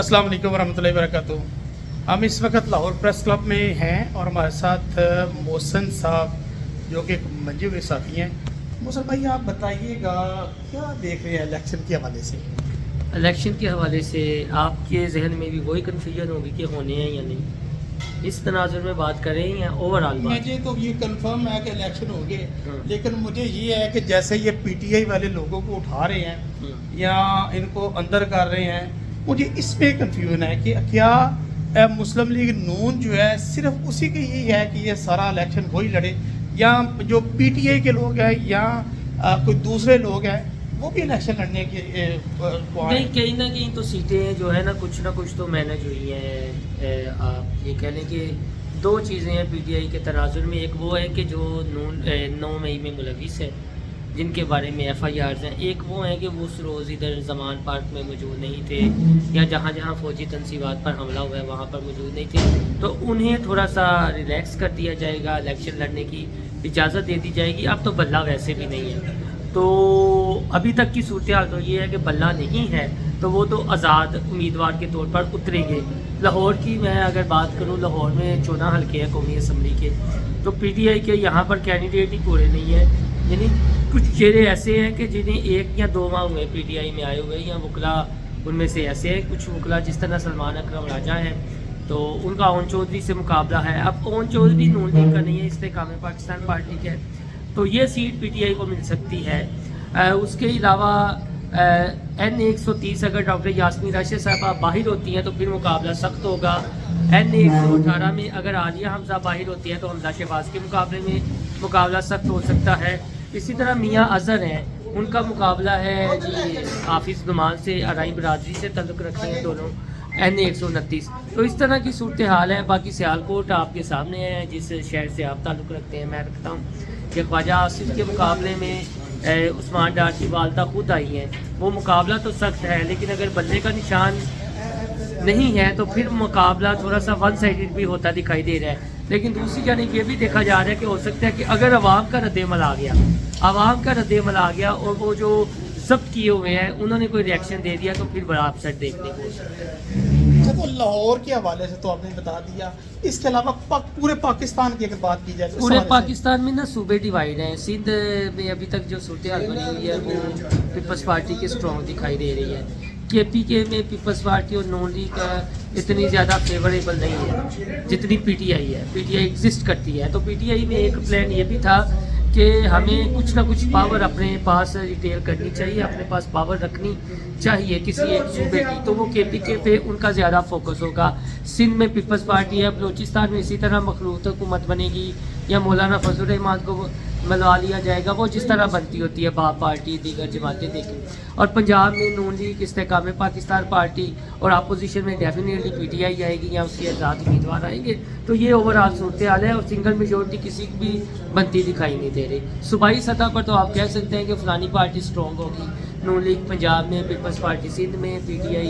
अस्सलाम वालेकुम वरहमतुल्लाहि वबरकातुहू। हम इस वक्त लाहौर प्रेस क्लब में हैं और हमारे साथ मोहसिन साहब जो कि एक मंजे हुए साथी हैं। मोहसिन भाई आप बताइएगा क्या देख रहे हैं इलेक्शन के हवाले से? इलेक्शन के हवाले से आपके जहन में भी वही कन्फ्यूजन होगी कि होने हैं या नहीं, इस तनाजुर में बात करें या ओवरऑल बात? मुझे तो ये कंफर्म है कि इलेक्शन होंगे, लेकिन मुझे ये है कि जैसे ये पीटीआई वाले लोगों को उठा रहे हैं या इनको अंदर कर रहे हैं, मुझे इस पे कंफ्यूजन है कि क्या मुस्लिम लीग नून जो है सिर्फ उसी के यही है कि ये सारा इलेक्शन वही लड़े, या जो पीटीआई के लोग हैं या कोई दूसरे लोग हैं वो भी इलेक्शन लड़ने के नहीं, कहीं ना कहीं तो सीटें जो है ना कुछ तो मैनेज हुई हैं। आप ये कह लें कि दो चीज़ें हैं पीटीआई के तनाजुर में। एक वो है कि जो 9 मई में मुलविस है जिनके बारे में FIRs हैं, एक वो है कि वो उस रोज़ इधर जमान पार्क में मौजूद नहीं थे या जहाँ जहाँ फ़ौजी तनसीबात पर हमला हुआ है वहाँ पर मौजूद नहीं थे, तो उन्हें थोड़ा सा रिलैक्स कर दिया जाएगा, इलेक्शन लड़ने की इजाज़त दे दी जाएगी। अब तो बल्ला वैसे भी नहीं है, तो अभी तक की सूरत हाल तो ये है कि बल्ला नहीं है तो वो तो आज़ाद उम्मीदवार के तौर पर उतरेंगे। लाहौर की मैं अगर बात करूँ, लाहौर में 14 हल्के हैं कौमी असम्बली के, तो पीटीआई के यहाँ पर कैंडिडेट ही पूरे नहीं है। यानी कुछ चेहरे ऐसे हैं कि जिन्हें 1 या 2 माह हुए पीटीआई में आए हुए, या वकला उनमें से ऐसे हैं। कुछ वकला जिस तरह सलमान अकरम राजा हैं तो उनका ओन चौधरी से मुकाबला है। अब ओन चौधरी नून लीग का नहीं है, इस्तेकाम पाकिस्तान पार्टी के, तो ये सीट पीटीआई को मिल सकती है। उसके अलावा N130 अगर डॉक्टर यास्मीन राशिद साहबा बाहर होती हैं तो फिर मुकाबला सख्त होगा। N118 में अगर आलिया हमजा बाहर होती है तो हमजा शहबाज के मुकाबले में मुकाबला सख्त हो सकता है। इसी तरह मियाँ अजहर हैं, उनका मुकाबला है जी हाफिज़ नुमान से, अराई बरादरी से तल्लुक़ रखते हैं दोनों, N129। तो इस तरह की सूरत हाल है। बाकी सियालकोट आपके सामने है, जिस शहर से आप ताल्लुक़ रखते हैं, मैं रखता हूँ कि ख्वाजा आसिफ के मुकाबले में उस्मान डार की वालदा खुद आई हैं। वो मुकाबला तो सख्त है, लेकिन अगर बल्ले का निशान नहीं है तो फिर मुकाबला थोड़ा सा वन साइडेड भी होता दिखाई दे रहा है। लेकिन दूसरी जानिब ये भी देखा जा रहा है कि हो सकता है कि अगर आवाम का रद्देमल आ गया, और वो जो जब्त किए हुए हैं उन्होंने कोई रिएक्शन दे दिया तो फिर बड़ा अपसेट देखने को हो सकता है। तो लाहौर के हवाले से तो आपने बता दिया, इसके अलावा पूरे पाकिस्तान की अगर बात की जाए तो पूरे पाकिस्तान में ना सूबे डिवाइड हैं। सिंध में अभी तक जो सूरत हाल बनी हुई है वो पीपल्स पार्टी की स्ट्रॉन्ग दिखाई दे रही है। KPK में पीपल्स पार्टी और नून लीग इतनी ज़्यादा फेवरेबल नहीं है जितनी PTI है। PTI एग्जिस्ट करती है, तो PTI में एक प्लान ये भी था कि हमें कुछ ना कुछ पावर अपने पास रिटेल करनी चाहिए, अपने पास पावर रखनी चाहिए किसी एक सूबे की, तो वो KPK पे उनका ज़्यादा फोकस होगा। सिंध में पीपल्स पार्टी है, बलूचिस्तान में इसी तरह मखलूत हुकूमत बनेगी या मौलाना फजल रहमान को मिलवा लिया जाएगा, वो जिस तरह बनती होती है बाप पार्टी दीगर जमातें देखें। और पंजाब में नून लीग, इस्तेकाम पाकिस्तान पार्टी और अपोजिशन में डेफिनेटली PTI आएगी या उसके आज़ाद उम्मीदवार आएंगे। तो ये ओवरऑल सूरत हाल है और सिंगल मेजोरिटी किसी की भी बनती दिखाई नहीं दे रही। सूबाई सतह पर तो आप कह सकते हैं कि फलानी पार्टी स्ट्रॉन्ग होगी, नून लीग पंजाब में, पीपल्स पार्टी सिंध में, PTI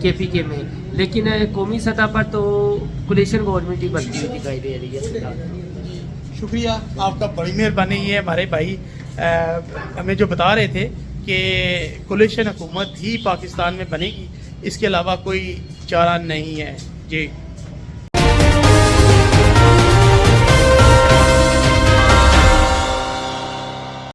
KPK में, लेकिन कौमी सतह पर तो कोलिशन गवर्नमेंट ही बनती हुई दिखाई दे रही है। शुक्रिया आपका, बड़ी मेहरबानी है हमारे भाई हमें जो बता रहे थे कि कोलिशन हुकूमत ही पाकिस्तान में बनेगी, इसके अलावा कोई चारा नहीं है जी।